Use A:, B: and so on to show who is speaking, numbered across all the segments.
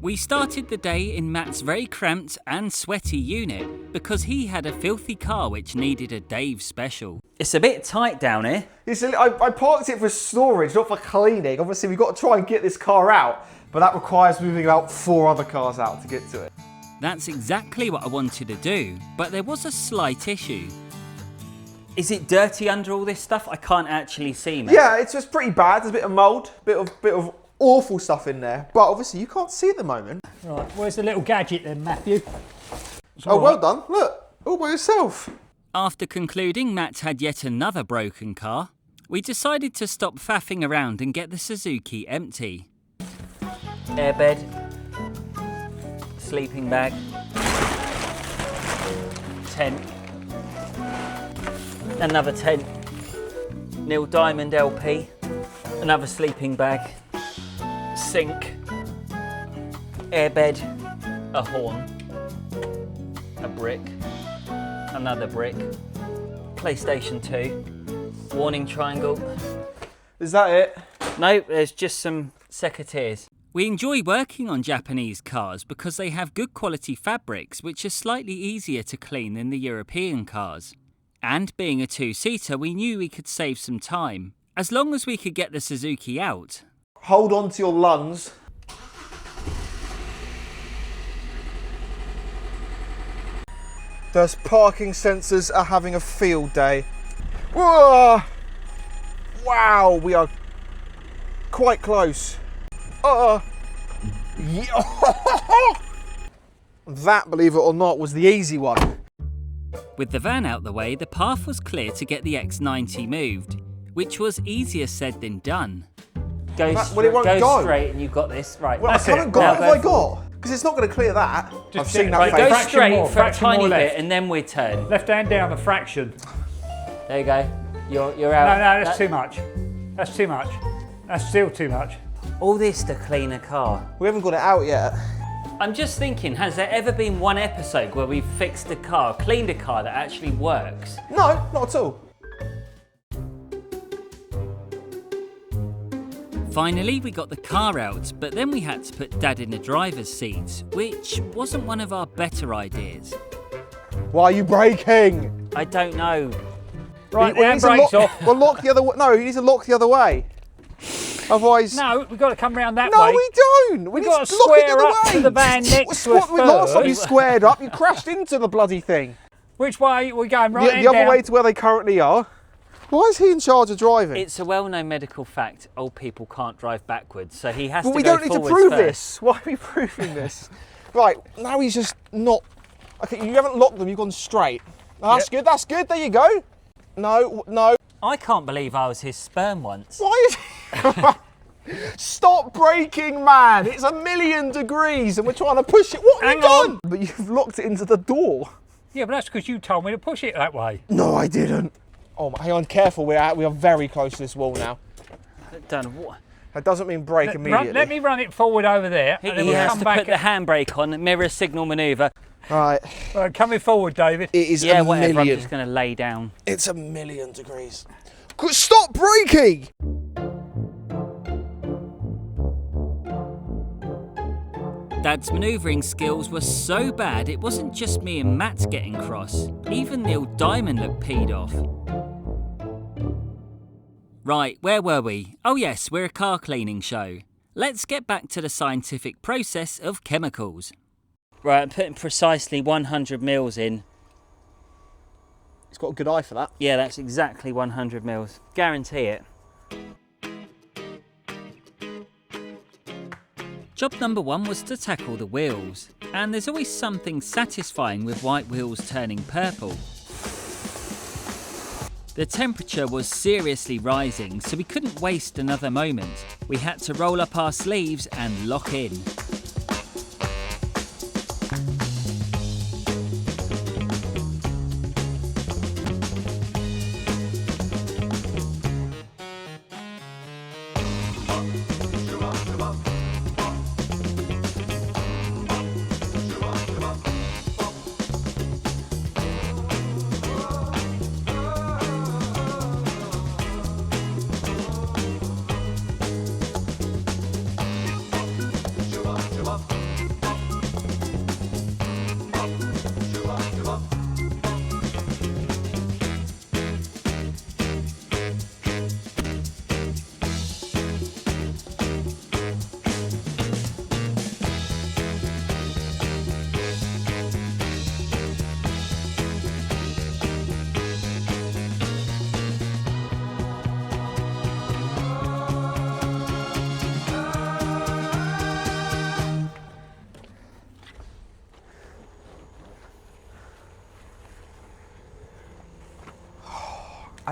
A: We started the day in Matt's very cramped and sweaty unit because he had a filthy car which needed a Dave special. It's a bit tight down here.
B: I parked it for storage, not for cleaning. Obviously, we've got to try and get this car out, but that requires moving about 4 other cars out to get to it.
A: That's exactly what I wanted to do, but there was a slight issue. Is it dirty under all this stuff? I can't actually see, mate.
B: Yeah, it's just pretty bad. There's a bit of mould, bit of awful stuff in there, but obviously you can't see at the moment.
C: Right, where's the little gadget then, Matthew?
B: Oh, well done. Look, all by yourself.
A: After concluding Matt had yet another broken car, we decided to stop faffing around and get the Suzuki empty. Airbed, sleeping bag, tent, another tent, Neil Diamond LP, another sleeping bag, sink, airbed, a horn, a brick, another brick, PlayStation 2, warning triangle.
B: Is that it?
A: No, there's just some secateurs. We enjoy working on Japanese cars because they have good quality fabrics which are slightly easier to clean than the European cars. And being a two-seater, we knew we could save some time, as long as we could get the Suzuki out.
B: Hold on to your lungs. Those parking sensors are having a field day. Whoa! Wow, we are quite close. That, believe it or not, was the easy one.
A: With the van out the way, the path was clear to get the X90 moved, which was easier said than done. Go straight and you've got this. Right,
B: well, I haven't got. What have I got? Because it's not going to clear that. I've seen that face.
A: Go straight for a tiny bit and then we turn.
C: Left hand down a fraction.
A: There you go. You're out.
C: No, that's too much. That's too much. That's still too much.
A: All this to clean a car.
B: We haven't got it out yet.
A: I'm just thinking, has there ever been one episode where we've fixed a car, cleaned a car that actually works?
B: No, not at all.
A: Finally, we got the car out, but then we had to put Dad in the driver's seat, which wasn't one of our better ideas.
B: Why are you braking?
A: I don't know.
C: Right, the handbrake's off.
B: Well, lock the other way. No, you need to lock the other way. Otherwise...
C: No, we've got to come round that way.
B: No, we don't.
C: We've got to square up to the van next to us first.
B: Last time you squared up, you crashed into the bloody thing.
C: Which way are we going? Right
B: the other way to where they currently are. Why is he in charge of driving?
A: It's a well-known medical fact, old people can't drive backwards, so he has to go
B: forwards. But we don't need to prove this. Why are we proving this? Right, now he's just not... Okay, you haven't locked them, you've gone straight. That's good, that's good, there you go. No.
A: I can't believe I was his sperm once.
B: Why is... Stop braking, man! It's 1,000,000 degrees and we're trying to push it. What have you done? But you've locked it into the door.
C: Yeah, but that's because you told me to push it that way.
B: No, I didn't. Oh, hang on, careful. We are very close to this wall now.
A: Done what?
B: That doesn't mean brake immediately.
C: Let me run it forward over there.
A: He has to put the handbrake on, mirror signal manoeuvre.
B: Right.
C: Coming forward, David.
B: It is
A: whatever, I'm just going to lay down.
B: It's 1,000,000 degrees. Stop braking!
A: Dad's manoeuvring skills were so bad it wasn't just me and Matt getting cross. Even Neil Diamond looked peed off. Right, where were we? Oh yes, we're a car cleaning show. Let's get back to the scientific process of chemicals. Right, I'm putting precisely 100 mils in.
B: He's got a good eye for that.
A: Yeah, that's exactly 100 mils. Guarantee it. Job number 1 was to tackle the wheels, and there's always something satisfying with white wheels turning purple. The temperature was seriously rising, so we couldn't waste another moment. We had to roll up our sleeves and lock in.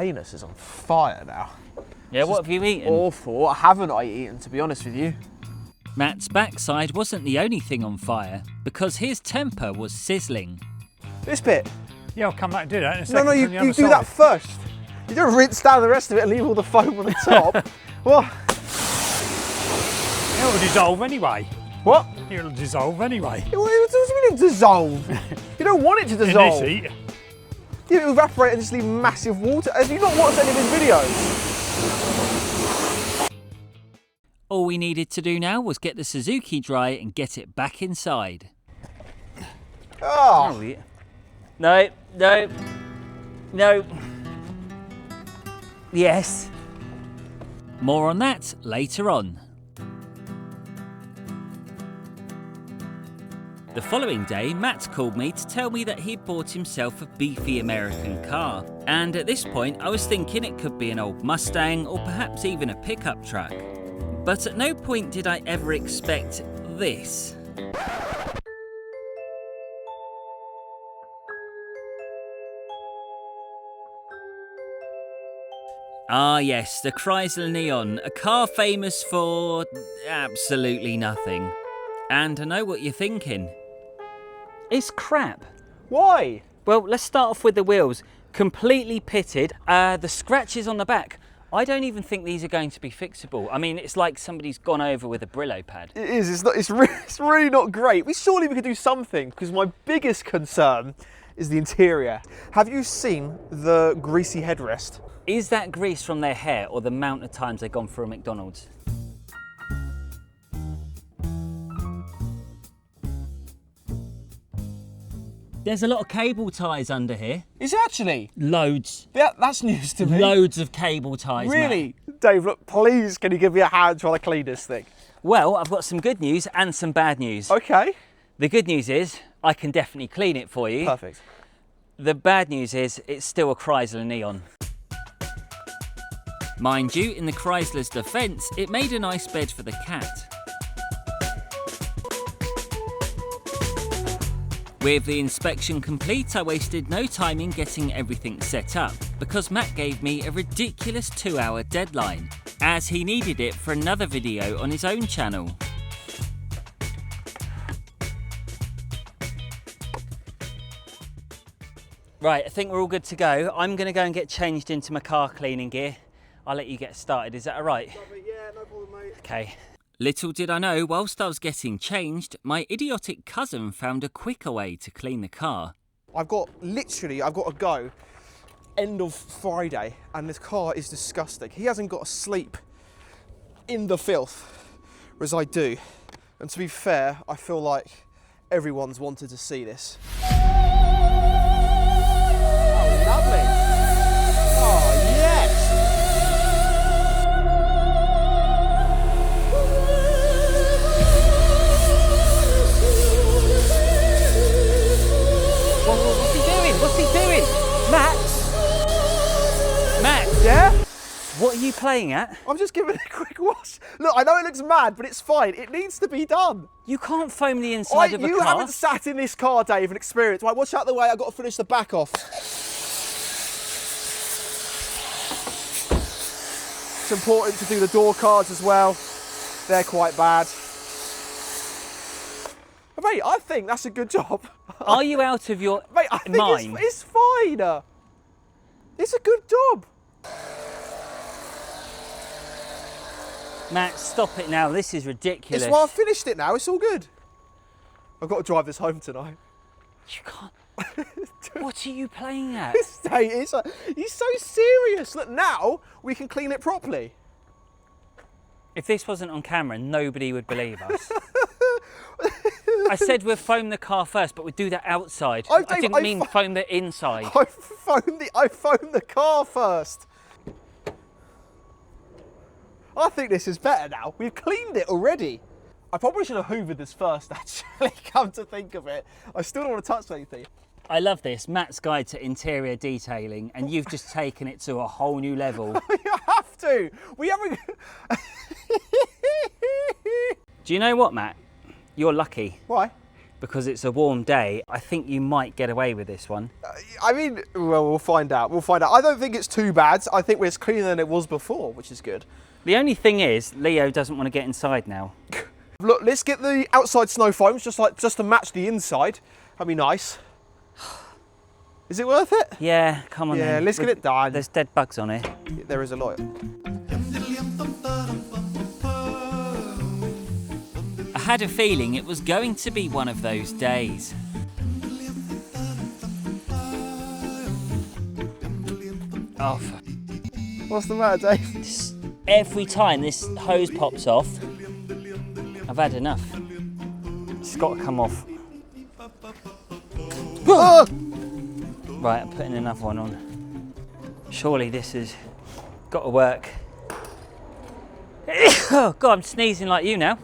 B: anus is on fire now.
A: Yeah, what have you eaten?
B: Awful. What haven't I eaten, to be honest with you?
A: Matt's backside wasn't the only thing on fire, because his temper was sizzling.
B: This bit.
C: Yeah, I'll come back and do that in a second.
B: No, you do that first. You don't rinse down the rest of it and leave all the foam on the top. What?
C: It'll dissolve anyway.
B: What?
C: It'll dissolve anyway.
B: What does it mean dissolve? You don't want it to dissolve.
C: In this heat.
B: You evaporate and just leave massive water. Have you not watched any of his videos?
A: All we needed to do now was get the Suzuki dry and get it back inside.
B: Oh.
A: No, no, no. Yes. More on that later on. The following day, Matt called me to tell me that he'd bought himself a beefy American car. And at this point, I was thinking it could be an old Mustang or perhaps even a pickup truck. But at no point did I ever expect this. Ah yes, the Chrysler Neon, a car famous for absolutely nothing. And I know what you're thinking. It's crap.
B: Why?
A: Well, let's start off with the wheels. Completely pitted. The scratches on the back. I don't even think these are going to be fixable. I mean, it's like somebody's gone over with a Brillo pad.
B: It is. It's really not great. Surely we could do something, because my biggest concern is the interior. Have you seen the greasy headrest?
A: Is that grease from their hair or the amount of times they've gone through a McDonald's? There's a lot of cable ties under here.
B: Is it actually?
A: Loads.
B: Yeah, that's news to me.
A: Loads of cable ties,
B: Really? Matt. Dave, look, please, can you give me a hand while I clean this thing?
A: Well, I've got some good news and some bad news.
B: Okay.
A: The good news is I can definitely clean it for you.
B: Perfect.
A: The bad news is it's still a Chrysler Neon. Mind you, in the Chrysler's defence, it made a nice bed for the cat. With the inspection complete, I wasted no time in getting everything set up, because Matt gave me a ridiculous 2-hour deadline, as he needed it for another video on his own channel. Right, I think we're all good to go. I'm going to go and get changed into my car cleaning gear. I'll let you get started, is that all right?
B: Yeah, no problem, mate.
A: Okay. Little did I know, whilst I was getting changed, my idiotic cousin found a quicker way to clean the car.
B: I've got to go end of Friday, and this car is disgusting. He hasn't got to sleep in the filth, whereas I do. And to be fair, I feel like everyone's wanted to see this. Oh, lovely. Oh, yes.
A: What's he doing? What's he doing? Max? Max?
B: Yeah?
A: What are you playing at?
B: I'm just giving it a quick wash. Look, I know it looks mad, but it's fine. It needs to be done.
A: You can't foam the inside of a car.
B: You haven't sat in this car, Dave, and experienced. Right, watch out the way. I've got to finish the back off. It's important to do the door cards as well. They're quite bad. But mate, I think that's a good job.
A: Are you out of your
B: Mate, I think
A: mind?
B: it's fine. It's a good job.
A: Matt, stop it now. This is ridiculous.
B: It's why I've finished it now. It's all good. I've got to drive this home tonight.
A: You can't. What are you playing at?
B: He's so serious. Look, now we can clean it properly.
A: If this wasn't on camera, nobody would believe us. I said we'd foam the car first, but we'd do that outside. I didn't mean foam the inside.
B: I foamed the car first. I think this is better now. We've cleaned it already. I probably should have hoovered this first, actually, come to think of it. I still don't want to touch anything.
A: I love this, Matt's Guide to Interior Detailing, and you've just taken it to a whole new level.
B: You have to. We haven't...
A: Do you know what, Matt? You're lucky.
B: Why?
A: because it's a warm day, I think you might get away with this one.
B: I mean, well, we'll find out. We'll find out. I don't think it's too bad. I think it's cleaner than it was before, which is good.
A: The only thing is, Leo doesn't want to get inside now.
B: Look, let's get the outside snow foams just to match the inside. That'd be nice. Is it worth it?
A: Yeah, come on then.
B: Yeah, let's get it done.
A: There's dead bugs on it.
B: There is a lot.
A: I had a feeling it was going to be one of those days. Oh,
B: What's the matter, Dave?
A: every time this hose pops off, I've had enough. It's got to come off.
B: Ah!
A: Right, I'm putting another one on. Surely this has got to work. Oh God, I'm sneezing like you now.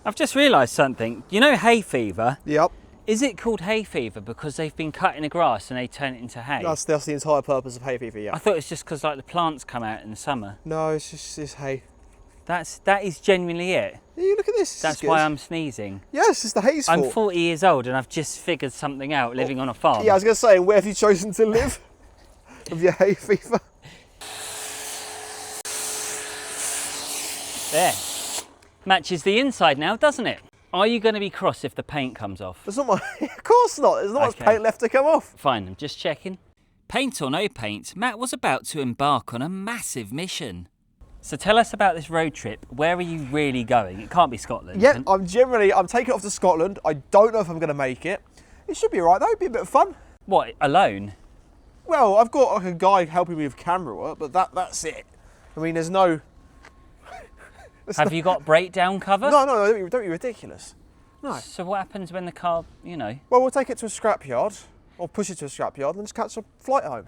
A: I've just realised something. You know hay fever?
B: Yep.
A: Is it called hay fever because they've been cutting the grass and they turn it into hay?
B: That's the entire purpose of hay fever, yeah.
A: I thought it's just because like the plants come out in the summer.
B: No, it's hay.
A: That is genuinely it.
B: Yeah, you look at this.
A: That's why I'm sneezing.
B: Yes, it's the hay's fault.
A: I'm 40 years old and I've just figured something out living on a farm.
B: Yeah, I was going to say, where have you chosen to live? With your hay fever?
A: There. Matches the inside now, doesn't it? Are you going to be cross if the paint comes off?
B: There's not much. Of course not. There's not much paint left to come off.
A: Fine, I'm just checking. Paint or no paint, Matt was about to embark on a massive mission. So tell us about this road trip. Where are you really going? It can't be Scotland.
B: Yeah, I'm taking it off to Scotland. I don't know if I'm going to make it. It should be alright though. It'd be a bit of fun.
A: What, alone?
B: Well, I've got like a guy helping me with camera work, but that's it. I mean, there's no.
A: Have you got breakdown cover?
B: No, don't be ridiculous. No.
A: So what happens when the car, you know?
B: Well, we'll take it to a scrapyard, or push it to a scrapyard, and just catch a flight home.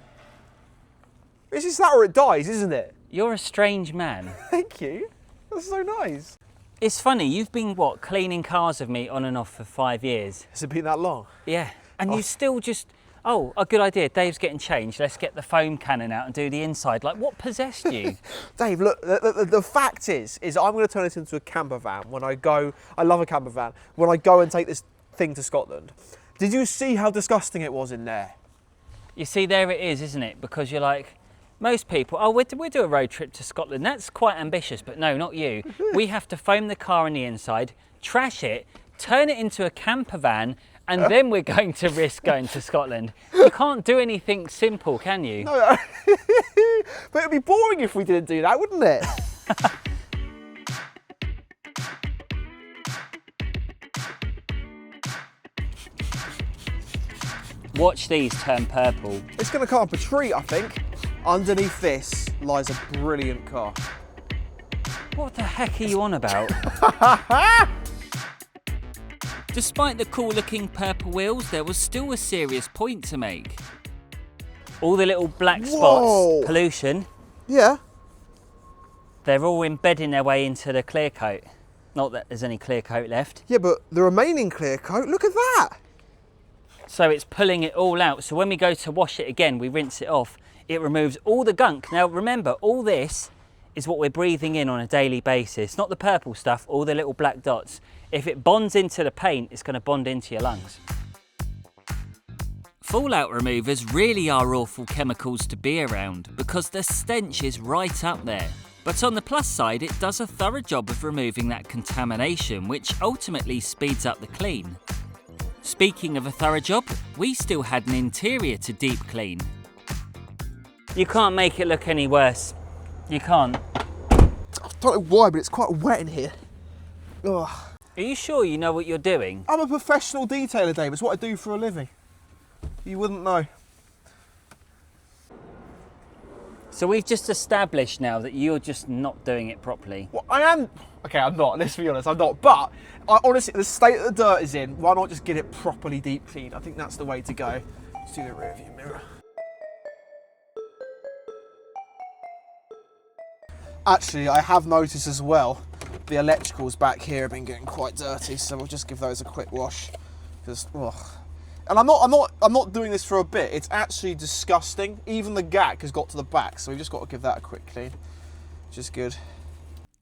B: It's just that or it dies, isn't it?
A: You're a strange man.
B: Thank you. That's so nice.
A: It's funny, you've been, what, cleaning cars with me on and off for 5 years?
B: Has it been that long?
A: Yeah. And you still just, oh, a good idea, Dave's getting changed, let's get the foam cannon out and do the inside. Like, what possessed you?
B: Dave, look, the fact is I'm going to turn this into a camper van when I go. I love a camper van. When I go and take this thing to Scotland. Did you see how disgusting it was in there?
A: You see, there it is, isn't it? Because you're like, most people, oh, we'll do a road trip to Scotland. That's quite ambitious, but no, not you. We have to foam the car on the inside, trash it, turn it into a camper van, and then we're going to risk going to Scotland. You can't do anything simple, can you?
B: No, but it'd be boring if we didn't do that, wouldn't it?
A: Watch these turn purple.
B: It's going to come up a treat, I think. Underneath this lies a brilliant car.
A: What the heck are you on about? Despite the cool looking purple wheels, there was still a serious point to make. All the little black spots, pollution.
B: Yeah.
A: They're all embedding their way into the clear coat. Not that there's any clear coat left.
B: Yeah, but the remaining clear coat, look at that.
A: So it's pulling it all out. So when we go to wash it again, we rinse it off. It removes all the gunk. Now remember, all this is what we're breathing in on a daily basis. Not the purple stuff, all the little black dots. If it bonds into the paint, it's going to bond into your lungs. Fallout removers really are awful chemicals to be around because the stench is right up there. But on the plus side, it does a thorough job of removing that contamination, which ultimately speeds up the clean. Speaking of a thorough job, we still had an interior to deep clean. You can't make it look any worse. You can't.
B: I don't know why, but it's quite wet in here. Ugh.
A: Are you sure you know what you're doing?
B: I'm a professional detailer, Dave. It's what I do for a living. You wouldn't know.
A: So we've just established now that you're just not doing it properly.
B: Well, I am. Okay, I'm not. Let's be honest, I'm not. But honestly, the state that the dirt is in, why not just get it properly deep cleaned? I think that's the way to go. Let's do the rear view mirror. Actually, I have noticed as well, the electricals back here have been getting quite dirty, so we'll just give those a quick wash. Because, ugh. And I'm not doing this for a bit. It's actually disgusting. Even the gack has got to the back, so we've just got to give that a quick clean, which is good.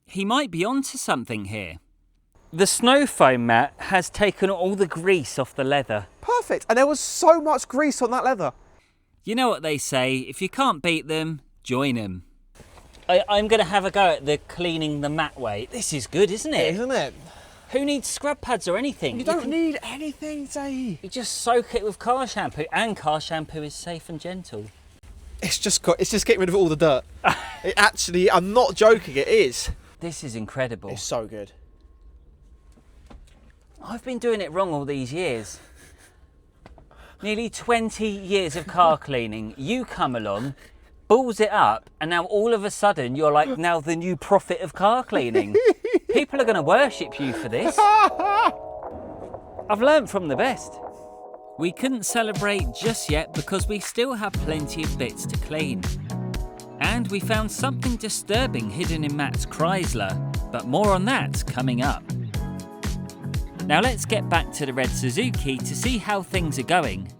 A: He might be onto something here. The snow foam mat has taken all the grease off the leather.
B: Perfect. And there was so much grease on that leather.
A: You know what they say, if you can't beat them, join them. I'm going to have a go at the cleaning the mat way. This is good, isn't it?
B: Isn't it?
A: Who needs scrub pads or anything?
B: You don't need anything, Zay.
A: You just soak it with car shampoo, and car shampoo is safe and gentle.
B: It's just getting rid of all the dirt. It actually, I'm not joking, it is.
A: This is incredible.
B: It's so good.
A: I've been doing it wrong all these years. Nearly 20 years of car cleaning. You come along, balls it up, and now all of a sudden you're like now the new prophet of car cleaning. People are going to worship you for this. I've learnt from the best. We couldn't celebrate just yet because we still have plenty of bits to clean. And we found something disturbing hidden in Matt's Chrysler, but more on that coming up. Now let's get back to the red Suzuki to see how things are going.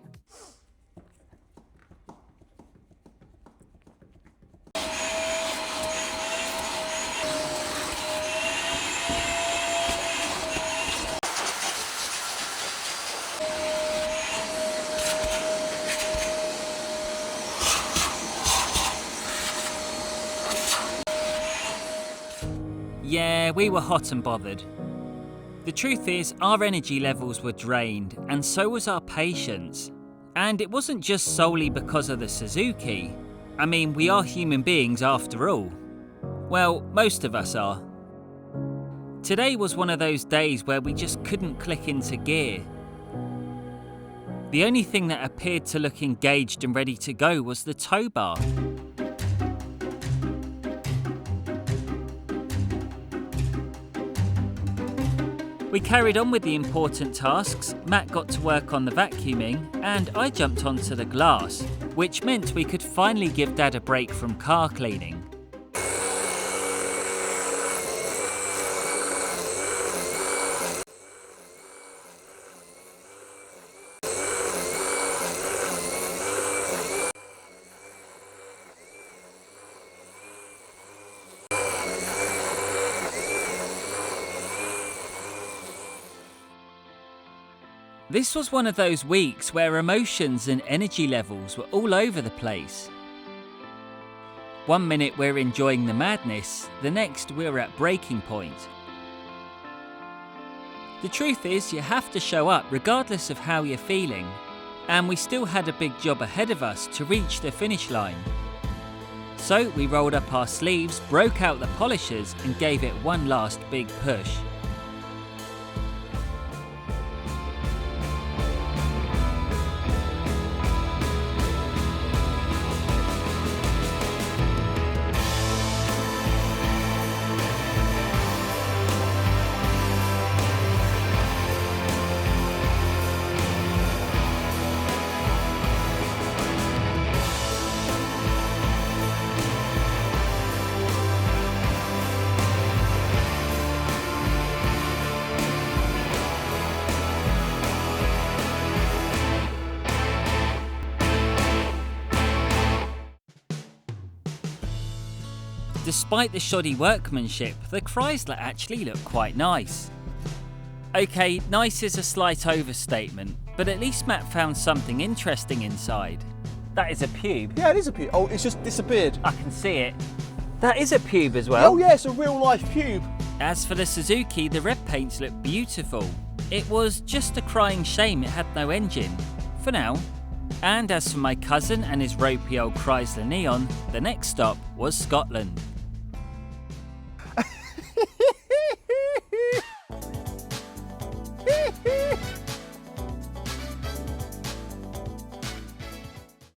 A: Yeah, we were hot and bothered. The truth is, our energy levels were drained, and so was our patience. And it wasn't just solely because of the Suzuki. I mean, we are human beings after all. Well, most of us are. Today was one of those days where we just couldn't click into gear. The only thing that appeared to look engaged and ready to go was the tow bar. We carried on with the important tasks. Matt got to work on the vacuuming, and I jumped onto the glass, which meant we could finally give Dad a break from car cleaning. This was one of those weeks where emotions and energy levels were all over the place. One minute we're enjoying the madness, the next we're at breaking point. The truth is, you have to show up regardless of how you're feeling, and we still had a big job ahead of us to reach the finish line. So we rolled up our sleeves, broke out the polishers, and gave it one last big push. Despite the shoddy workmanship, the Chrysler actually looked quite nice. Okay, nice is a slight overstatement, but at least Matt found something interesting inside. That is a pube.
B: Yeah, it is a pube. Oh, it's just disappeared.
A: I can see it. That is a pube as well.
B: Oh yeah, it's a real life pube.
A: As for the Suzuki, the red paints look beautiful. It was just a crying shame it had no engine. For now. And as for my cousin and his ropey old Chrysler Neon, the next stop was Scotland.